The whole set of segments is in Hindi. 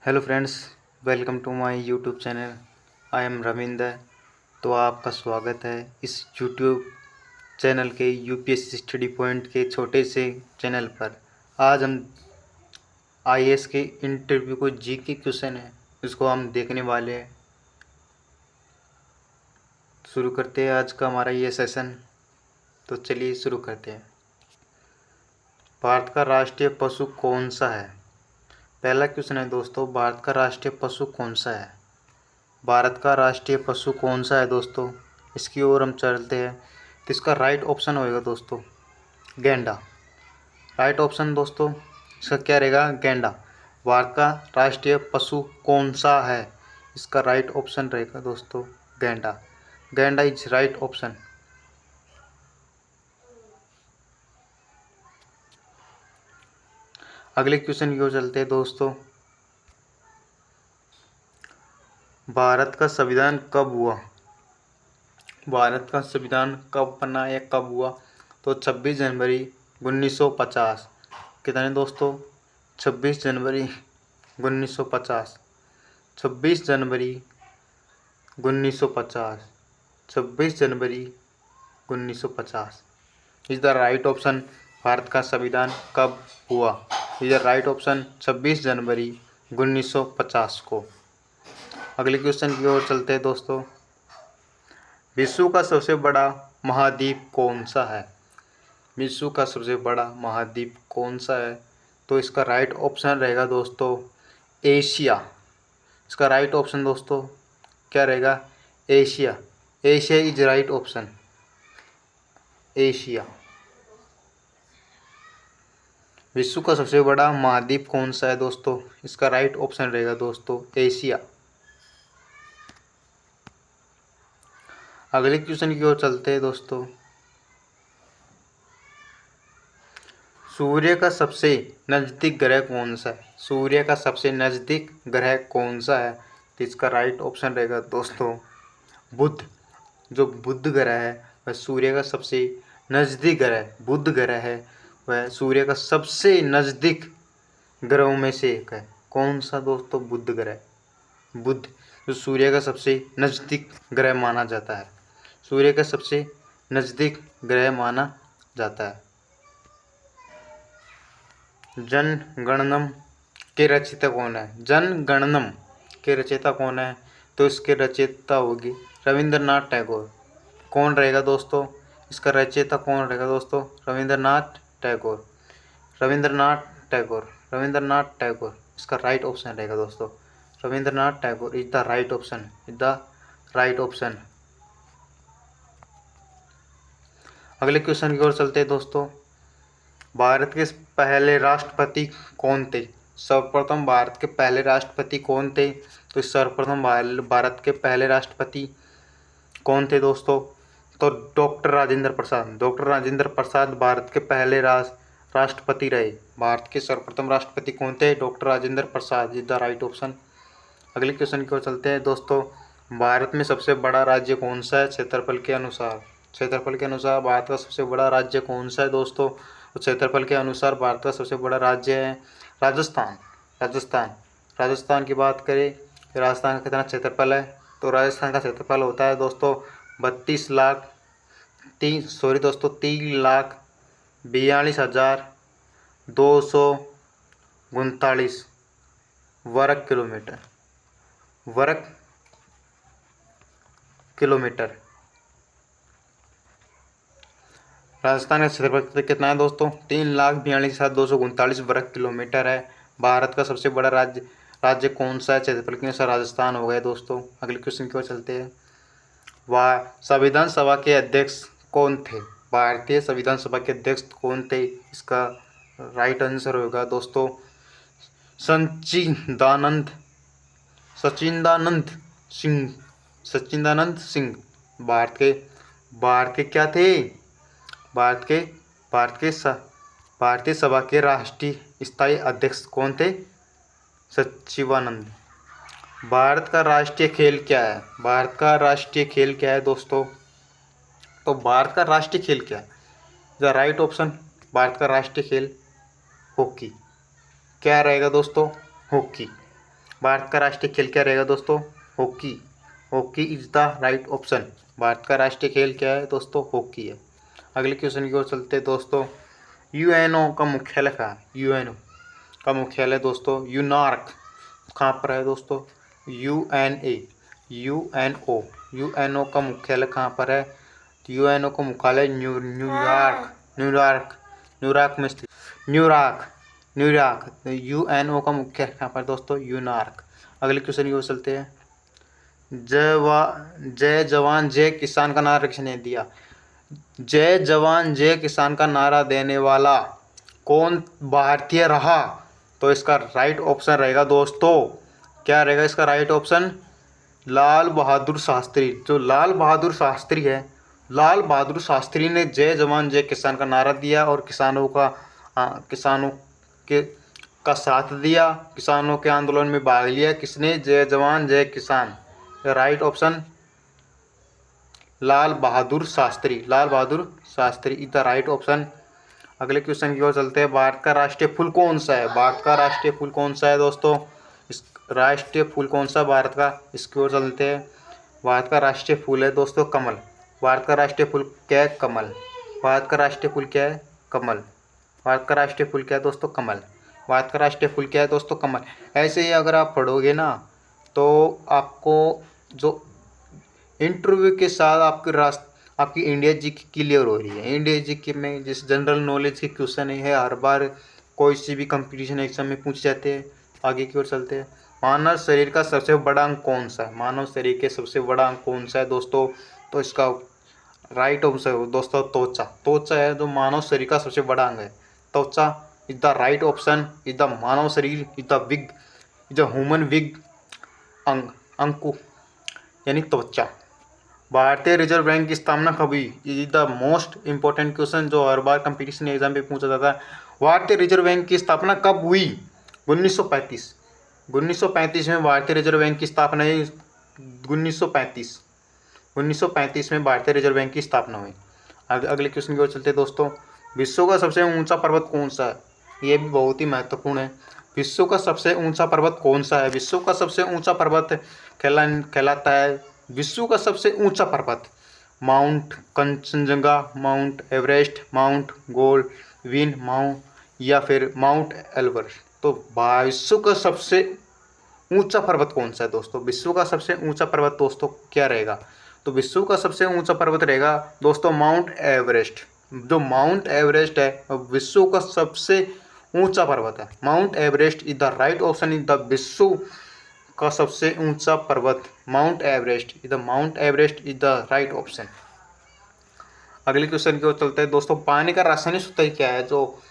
Hello friends, welcome to my YouTube channel. I am Ravinder. तो आपका स्वागत है इस यूट्यूब चैनल के यूपीएससी स्टडी पॉइंट के छोटे से चैनल पर। आज हम आईएएस के इंटरव्यू को जीके क्वेश्चन है उसको हम देखने वाले हैं। शुरू करते हैं आज का हमारा ये सेशन। तो चलिए शुरू करते हैं। भारत का राष्ट्रीय पशु कौन सा है? पहला क्वेश्चन है दोस्तों, भारत का राष्ट्रीय पशु कौन सा है? भारत का राष्ट्रीय पशु कौन सा है दोस्तों? इसकी ओर हम चलते हैं। तो इसका राइट ऑप्शन होएगा दोस्तों गैंडा। राइट ऑप्शन दोस्तों इसका क्या रहेगा? गैंडा। भारत का राष्ट्रीय पशु कौन सा है? इसका राइट ऑप्शन रहेगा दोस्तों गैंडा। गैंडा इज राइट ऑप्शन। अगले क्वेश्चन की ओर चलते हैं दोस्तों। भारत का संविधान कब हुआ? भारत का संविधान कब बना या कब हुआ? तो 26 जनवरी 1950। कितने दोस्तों? 26 जनवरी 1950। 26 जनवरी 1950। 26 जनवरी 1950 is the right option. Bharat का संविधान कब हुआ? इज द राइट ऑप्शन 26 जनवरी 1950 को। अगले क्वेश्चन की ओर चलते हैं दोस्तों। विश्व का सबसे बड़ा महाद्वीप कौन सा है? विश्व का सबसे बड़ा महाद्वीप कौन सा है? तो इसका राइट ऑप्शन रहेगा दोस्तों एशिया। इसका राइट ऑप्शन दोस्तों क्या रहेगा? Asia. Asia is right option. Asia. विश्व का सबसे बड़ा महाद्वीप कौन सा है दोस्तों? इसका राइट ऑप्शन रहेगा दोस्तों एशिया। अगले क्वेश्चन की ओर चलते हैं दोस्तों। सूर्य का सबसे नज़दीक ग्रह कौन सा है? सूर्य का सबसे नज़दीक ग्रह कौन सा है? तो इसका राइट ऑप्शन रहेगा दोस्तों बुध। जो बुध ग्रह है वह सूर्य का सबसे नज़दीक ग्रह बुध ग्रह है। वह सूर्य का सबसे नज़दीक ग्रहों में से एक है। कौन सा दोस्तों? बुध ग्रह। बुध जो सूर्य का सबसे नज़दीक ग्रह माना जाता है। सूर्य का सबसे नज़दीक ग्रह माना जाता है। जन गणनम के रचयिता कौन है? जन गणनम के रचयिता कौन है? तो इसके रचयिता होगी रविंद्रनाथ टैगोर। कौन रहेगा दोस्तों? इसका रचयिता कौन रहेगा दोस्तों? रविंद्रनाथ टैगोर। रविंद्रनाथ टैगोर। रविंद्रनाथ टैगोर इसका राइट ऑप्शन रहेगा दोस्तों। Rabindranath Tagore is the right option. Is the right option. अगले क्वेश्चन की ओर चलते हैं दोस्तों। भारत के पहले राष्ट्रपति कौन थे? सर्वप्रथम भारत के पहले राष्ट्रपति कौन थे? तो सर्वप्रथम भारत के पहले राष्ट्रपति कौन थे दोस्तों? तो डॉक्टर राजेंद्र प्रसाद। डॉक्टर राजेंद्र प्रसाद भारत के पहले राष्ट्रपति रहे। भारत के सर्वप्रथम राष्ट्रपति कौन थे? Doctor Rajendra Prasad is the right option. अगले क्वेश्चन की ओर चलते हैं दोस्तों। भारत में सबसे बड़ा राज्य कौन सा है क्षेत्रफल के अनुसार? क्षेत्रफल के अनुसार भारत का सबसे बड़ा राज्य कौन सा है दोस्तों? तो क्षेत्रफल के अनुसार भारत का सबसे बड़ा राज्य है राजस्थान। राजस्थान। राजस्थान की बात करें कि राजस्थान का कितना क्षेत्रफल है? तो राजस्थान का क्षेत्रफल होता है दोस्तों 3,42,239 वर्ग किलोमीटर। वर्ग किलोमीटर। राजस्थान का क्षेत्रफल कितना है दोस्तों? 3,42,239 वर्ग किलोमीटर है। भारत का सबसे बड़ा राज्य कौन सा है क्षेत्रफल के अनुसार? राजस्थान हो गया दोस्तों। अगले क्वेश्चन की ओर चलते हैं। वह संविधान सभा के अध्यक्ष कौन थे? भारतीय संविधान सभा के अध्यक्ष कौन थे? इसका राइट आंसर होगा दोस्तों सच्चिदानंद सिंह। सच्चिदानंद सिंह। भारत के क्या थे? भारत के भारतीय सभा के राष्ट्रीय स्थायी अध्यक्ष कौन थे? सच्चिदानंद। भारत का राष्ट्रीय खेल क्या है? भारत का राष्ट्रीय खेल क्या है दोस्तों? तो भारत का राष्ट्रीय खेल क्या है? द राइट ऑप्शन भारत का राष्ट्रीय खेल हॉकी। क्या रहेगा दोस्तों? हॉकी। भारत का राष्ट्रीय खेल क्या रहेगा दोस्तों? Hockey. Hockey is the right option. Bharat का राष्ट्रीय खेल क्या है दोस्तों? हॉकी है। अगले क्वेश्चन की ओर चलते हैं दोस्तों। यूएनओ का मुख्यालय कहाँ है? यूएनओ का मुख्यालय दोस्तों न्यूयॉर्क। कहाँ पर है दोस्तों? यूएनओ का मुख्यालय कहाँ पर है? यूएनओ का मुख्यालय न्यूयॉर्क न्यूयॉर्क में स्थित। न्यूयॉर्क यूएनओ का मुख्यालय कहाँ पर दोस्तों? न्यूयॉर्क। अगले क्वेश्चन की ओर चलते हैं। जय जवान जय किसान का नारा किसने दिया? जय जवान जय किसान का नारा देने वाला कौन भारतीय रहा? तो इसका राइट ऑप्शन रहेगा दोस्तों, क्या रहेगा इसका राइट ऑप्शन? लाल बहादुर शास्त्री। जो लाल बहादुर शास्त्री है, लाल बहादुर शास्त्री ने जय जवान जय किसान का नारा दिया और किसानों के का साथ दिया, किसानों के आंदोलन में भाग लिया। किसने? जय जवान जय किसान। Right option Lal Bahadur Shastri. Lal Bahadur Shastri is the right option. अगले क्वेश्चन की ओर चलते हैं। भारत का राष्ट्रीय फूल कौन सा है? भारत का राष्ट्रीय फूल कौन सा है दोस्तों? इस राष्ट्रीय फूल कौन सा भारत का? इसकी ओर चलते हैं। भारत का राष्ट्रीय फूल है दोस्तों कमल। भारत का राष्ट्रीय फूल क्या है? कमल। भारत का राष्ट्रीय फूल क्या है? कमल। भारत का राष्ट्रीय फूल क्या है दोस्तों? कमल। भारत का राष्ट्रीय फूल क्या है दोस्तों? कमल। ऐसे ही अगर आप पढ़ोगे ना तो आपको जो इंटरव्यू के साथ आपकी इंडिया जी की क्लियर हो रही है। इंडिया जी के में जिस जनरल नॉलेज के क्वेश्चन है हर बार कोई सी भी कंपटीशन एग्जाम में पूछ जाते हैं। आगे की ओर चलते हैं। मानव शरीर का सबसे बड़ा अंग कौन सा है? मानव शरीर के सबसे बड़ा अंग कौन सा है दोस्तों? तो इसका राइट ऑप्शन है दोस्तों त्वचा। त्वचा है जो मानव शरीर का सबसे बड़ा अंग है। त्वचा is the right option. Is the मानव शरीर is the big is the human big अंग यानी त्वचा। भारतीय रिजर्व बैंक की स्थापना कब हुई? Is the most important question जो हर बार कंपटीशन एग्जाम में पूछा जाता है। भारतीय रिजर्व बैंक की स्थापना कब हुई? 1935। 1935 में भारतीय रिजर्व बैंक की स्थापना हुई। 1935 में भारतीय रिजर्व बैंक की स्थापना हुई। अगले क्वेश्चन की ओर चलते हैं दोस्तों। विश्व का सबसे ऊंचा पर्वत कौन सा है? ये भी बहुत ही महत्वपूर्ण है। विश्व का सबसे ऊंचा पर्वत कौन सा है? विश्व का सबसे ऊंचा पर्वत कहलाता है विश्व का सबसे ऊंचा पर्वत mount Kanchenjunga, mount Everest, mount Gold Wing mount या फिर माउंट एल्बर्ट। तो विश्व का सबसे ऊंचा पर्वत कौन सा है दोस्तों? विश्व का सबसे ऊंचा पर्वत दोस्तों क्या रहेगा? तो विश्व का सबसे ऊंचा पर्वत रहेगा दोस्तों माउंट एवरेस्ट। जो माउंट एवरेस्ट है विश्व का सबसे ऊंचा पर्वत है। Mount Everest is the right option. In the विश्व का सबसे ऊंचा पर्वत mount Everest is the right option. अगले क्वेश्चन की ओर चलते हैं दोस्तों। पानी का रासायनिक सूत्र क्या है? जो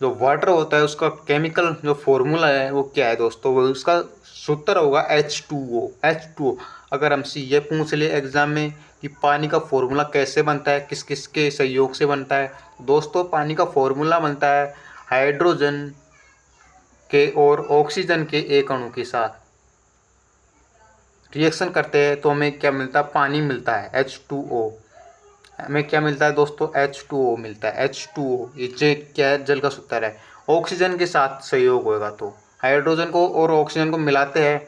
जो वाटर होता है उसका केमिकल जो फॉर्मूला है वो क्या है दोस्तों? वो उसका सूत्र होगा H2O। अगर हमसे ये पूछ ले एग्जाम में कि पानी का फॉर्मूला कैसे बनता है, किस किस के सहयोग से बनता है, दोस्तों पानी का फॉर्मूला बनता है हाइड्रोजन के और ऑक्सीजन के एक अणु के साथ रिएक्शन करते हैं तो हमें क्या मिलता है? पानी मिलता है H2O। हमें क्या मिलता है दोस्तों? H2O मिलता है। H2O ये क्या है? जल का सूत्र है। ऑक्सीजन के साथ सहयोग होगा तो हाइड्रोजन को और ऑक्सीजन को मिलाते हैं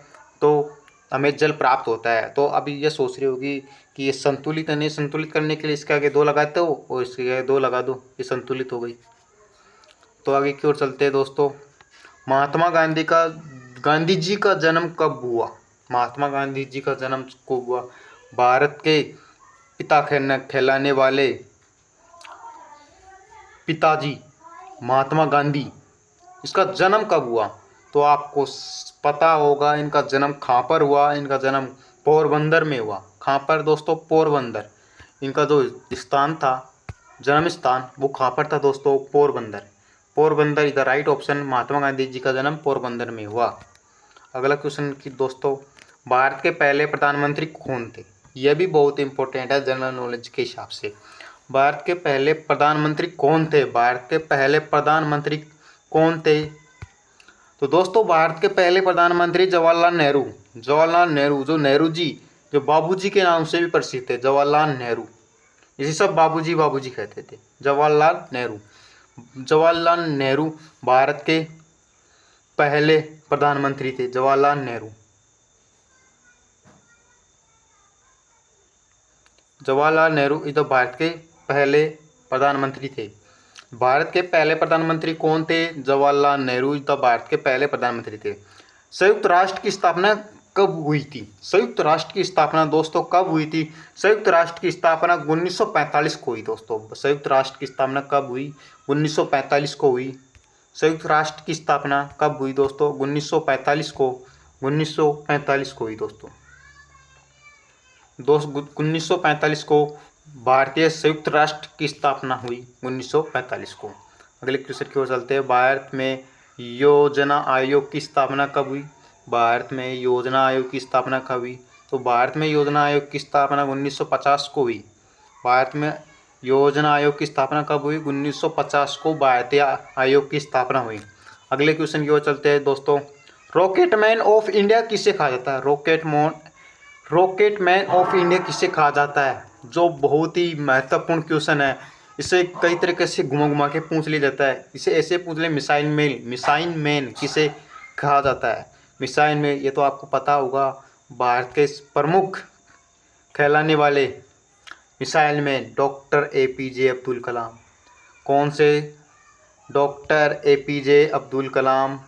तो हमें जल प्राप्त होता है। तो अभी ये सोच रही होगी कि ये संतुलित है, नहीं संतुलित करने के लिए इसके आगे 2 लगाते हो और इसके आगे 2 लगा दो, ये संतुलित हो गई। तो आगे की ओर चलते हैं दोस्तों। गांधी जी का जन्म कब हुआ? महात्मा गांधी जी का जन्म कब हुआ? भारत के पिता कहलाने वाले पिताजी महात्मा गांधी, इसका जन्म कब हुआ? तो आपको पता होगा इनका जन्म कहाँ पर हुआ। इनका जन्म पोरबंदर में हुआ। कहाँ पर दोस्तों? पोरबंदर। इनका जो स्थान था, जन्म स्थान, वो कहाँ पर था दोस्तों? Porbandar. Porbandar is the right option. Mahatma Gandhi ji का जन्म पोरबंदर में हुआ। अगला क्वेश्चन की दोस्तों, भारत के पहले प्रधानमंत्री कौन थे? यह भी बहुत इंपॉर्टेंट है जनरल नॉलेज के हिसाब से। भारत के पहले प्रधानमंत्री कौन थे? भारत के पहले प्रधानमंत्री कौन थे? तो दोस्तों भारत के पहले प्रधानमंत्री जवाहरलाल नेहरू। जवाहरलाल नेहरू जो नेहरू जी जो बाबूजी के नाम से भी प्रसिद्ध थे, जवाहरलाल नेहरू। इसी सब बाबूजी बाबूजी कहते थे। जवाहरलाल नेहरू भारत के पहले प्रधानमंत्री थे? जवाहरलाल नेहरू। जवाहरलाल नेहरू इस भारत के पहले प्रधानमंत्री थे। भारत के पहले प्रधानमंत्री कौन थे? जवाहरलाल नेहरू इस भारत के पहले प्रधानमंत्री थे। संयुक्त राष्ट्र की स्थापना कब हुई थी? संयुक्त राष्ट्र की स्थापना दोस्तों कब हुई थी? संयुक्त राष्ट्र की स्थापना 1945 को हुई दोस्तों। संयुक्त राष्ट्र की स्थापना कब हुई? 1945 को हुई। संयुक्त राष्ट्र की स्थापना कब हुई दोस्तों? 1945 को 1945 को हुई दोस्तों। 1945 को भारतीय संयुक्त राष्ट्र की स्थापना हुई 1945 को। अगले क्वेश्चन की ओर चलते हैं। भारत में योजना आयोग की स्थापना कब हुई? भारत में योजना आयोग की स्थापना कब हुई? तो भारत में योजना आयोग की स्थापना 1950 को हुई। भारत में योजना आयोग की स्थापना कब हुई? 1950 को भारतीय आयोग की स्थापना हुई। अगले क्वेश्चन की ओर चलते हैं दोस्तों। रॉकेटमैन ऑफ इंडिया किसे कहा जाता है? रॉकेटमैन ऑफ इंडिया किसे कहा जाता है? जो बहुत ही महत्वपूर्ण क्वेश्चन है। इसे कई तरीके से घुमा के पूछ लिया जाता है। इसे ऐसे पूछ ले, मिसाइल मैन किसे कहा जाता है? मिसाइल मैन, ये तो आपको पता होगा, भारत के प्रमुख कहलाने वाले missile man doctor APJ Abdul Kalam. कौन से? Doctor APJ Abdul Kalam.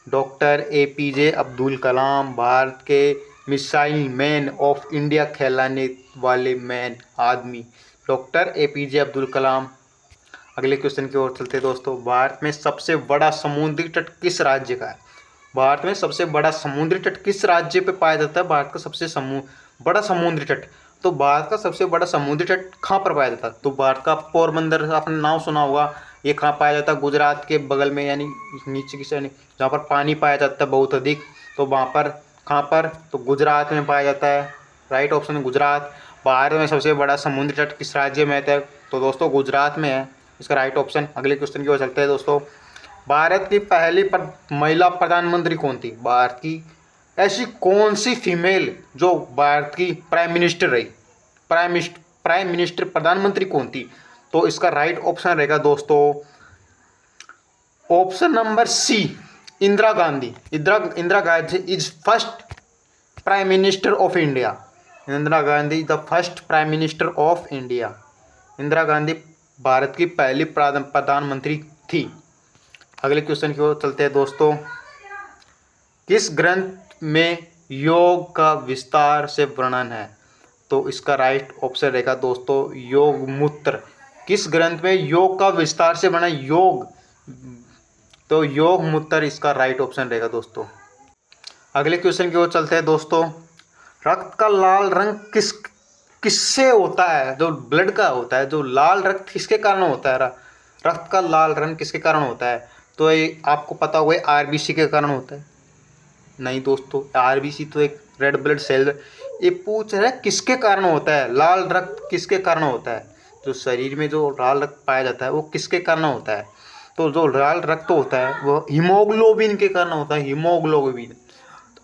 Doctor APJ Abdul Kalam Bharat के मिसाइल मैन ऑफ इंडिया कहलाने वाले मैन आदमी डॉक्टर APJ अब्दुल कलाम। अगले क्वेश्चन की ओर चलते हैं दोस्तों। भारत में सबसे बड़ा समुद्री तट किस राज्य का है? भारत में सबसे बड़ा समुद्री तट किस राज्य पे पाया जाता है? भारत का सबसे बड़ा समुद्री तट, तो भारत का सबसे बड़ा समुद्री तट कहाँ पर पाया जाता है? तो भारत का पोरबंदर, आपने नाम सुना होगा। ये कहाँ पाया जाता है? गुजरात के बगल में, यानी नीचे की साइड, जहाँ पर पानी पाया जाता है बहुत अधिक। तो वहाँ पर, कहाँ पर? तो गुजरात में पाया जाता है। राइट ऑप्शन है गुजरात। भारत में सबसे बड़ा समुद्री तट किस राज्य में है? तो दोस्तों गुजरात में है इसका राइट ऑप्शन। अगले क्वेश्चन की ओर चलते हैं दोस्तों। भारत की पहली महिला प्रधानमंत्री कौन थी? भारत की ऐसी कौन सी फीमेल जो भारत की प्राइम मिनिस्टर रही? प्राइम मिनिस्टर प्रधानमंत्री कौन थी? तो इसका राइट ऑप्शन रहेगा दोस्तों option number C, Indira Gandhi. Indira Gandhi is first prime minister of India. Indira Gandhi the first prime minister of India. Indira Gandhi Bharat की पहली प्रधानमंत्री थी। अगले क्वेश्चन की ओर चलते हैं दोस्तों। किस ग्रंथ में योग का विस्तार से वर्णन है? तो इसका राइट ऑप्शन रहेगा दोस्तों योग मूत्र। किस ग्रंथ में योग का विस्तार से वर्णन? योग, तो योग मूत्र इसका राइट ऑप्शन रहेगा दोस्तों। अगले क्वेश्चन की ओर चलते हैं दोस्तों। रक्त का लाल रंग किससे होता है? जो ब्लड का होता है, जो लाल रक्त किसके कारण होता है? रक्त का लाल रंग किसके कारण होता है? तो ये आपको पता होगा RBC के कारण होता है। नहीं दोस्तों, RBC तो एक रेड ब्लड सेल। ये पूछ रहा है किसके कारण होता है? लाल रक्त किसके कारण होता है? जो शरीर में जो लाल रक्त पाया जाता है वो किसके कारण होता है? तो जो लाल रक्त होता है वो हीमोग्लोबिन के कारण होता है। हीमोग्लोबिन,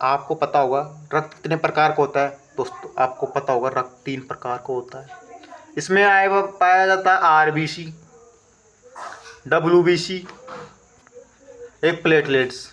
आपको पता होगा रक्त कितने प्रकार का होता है दोस्तों? आपको पता होगा रक्त 3 प्रकार का होता है। इसमें पाया जाता है RBC, WBC, एक प्लेटलेट्स।